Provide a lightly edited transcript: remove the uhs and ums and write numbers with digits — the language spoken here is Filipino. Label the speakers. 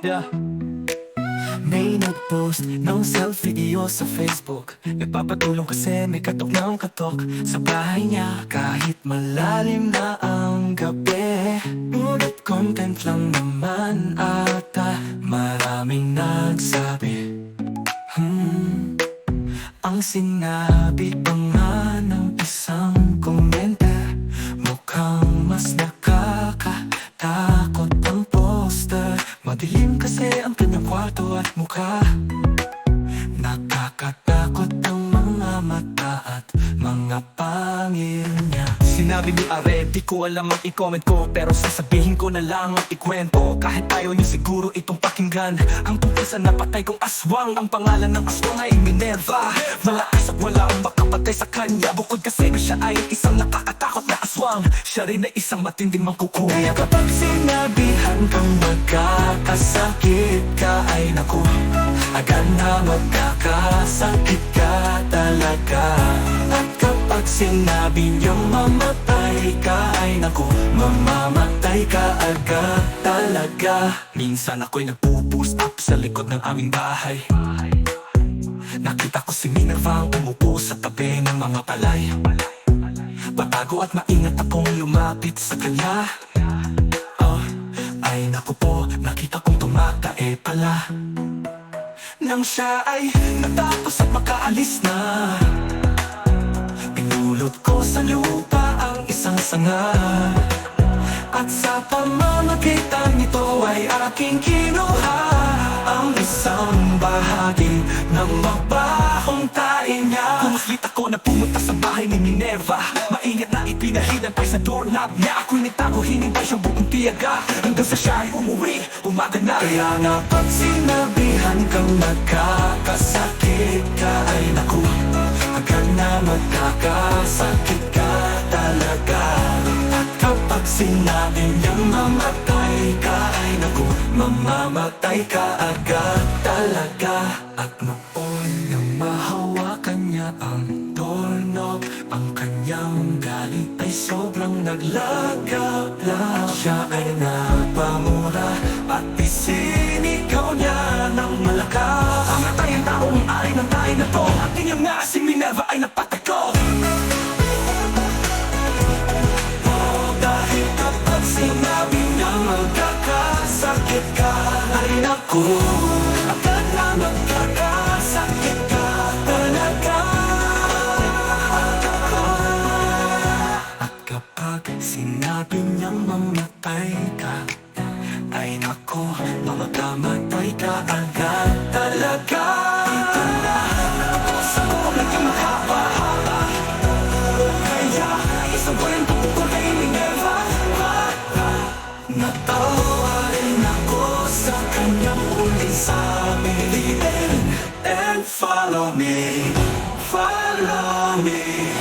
Speaker 1: Yeah. May nag-post ng self-video sa Facebook. Nagpapatulong kasi may katok ng katok sa bahay niya. Kahit malalim na ang gabi, ngunit content lang naman ata. Maraming nagsabi ang sinabi pa nga ng isang komenter, mukhang mas nakakatakot ang poster. Madilim kasi ang kanyang kwarto at mukha. Nakakatakot ang mga mata at mga pangil niya. Sinabi ni Are, di ko alam ang i-comment ko, pero sasabihin ko na lang ang ikwento. Kahit ayaw niyo siguro itong pakinggan, ang tungkol sa napatay kong aswang. Ang pangalan ng aswang ay Minerva. Malakas at wala ang makapatay sa kanya, bukod kasi siya ay isang nakakatakot na aswang. Siya rin ay isang matinding mangkuko. Kaya kapag sinabihan kang magkakasakit ka, ay naku, agad na magkakasakit ka talaga. At kapag sinabi niyang mamatay ka, ay naku, mamamatay ka agad talaga. Minsan ako'y nagpo-post up sa likod ng aming bahay. Nakita ko si Minerva umupo sa tabi ng mga palay. Patago at maingat akong lumapit sa kanya. Ay naku po, nakita kong tumatae pala. Nang siya ay natapos at makaalis na, pinulot ko sa lupa ang isang sanga. At sa pamamagitan nito ay aking kinuha ang isang bahagi ng mabahong tae niya. Kumuslit ako na pumunta sa bahay ni Minerva. Maingat na ipinahilan pa sa doorknob niya. Ako'y nitago, hinintay siyang buong tiyaga hanggang sa siya ay umuwi, umaga na. Kaya nga pag sinabihan kang magkakasakit ka, ay naku, agad na magkakasakit ka talaga. At kapag sinabi niyang mamatay ka, ay naku, mamamatay ka agad talaga. At noon nang mahawakan niya ang doorknob, ang kanyang galit ay sobrang naglagaw lang. Siya ay napamura at isinigaw niya ng malakas. Ang natayang taong ay ng tayo na to, at inyong nga si Minerva ay napatay ko. Dahil kapag sinabi niya magkakasakit ka, ay naku, agad na magkakasakit ka talaga. At kapag sinabi niyang mamatay ka, ay naku, mamamatay ka agad talaga. Ito na, sa buong naging mahaba-haba, kaya isang kwento tungkol kay Minerva. Natawa rin ako sa kanyang uling sabi, and follow me, follow me.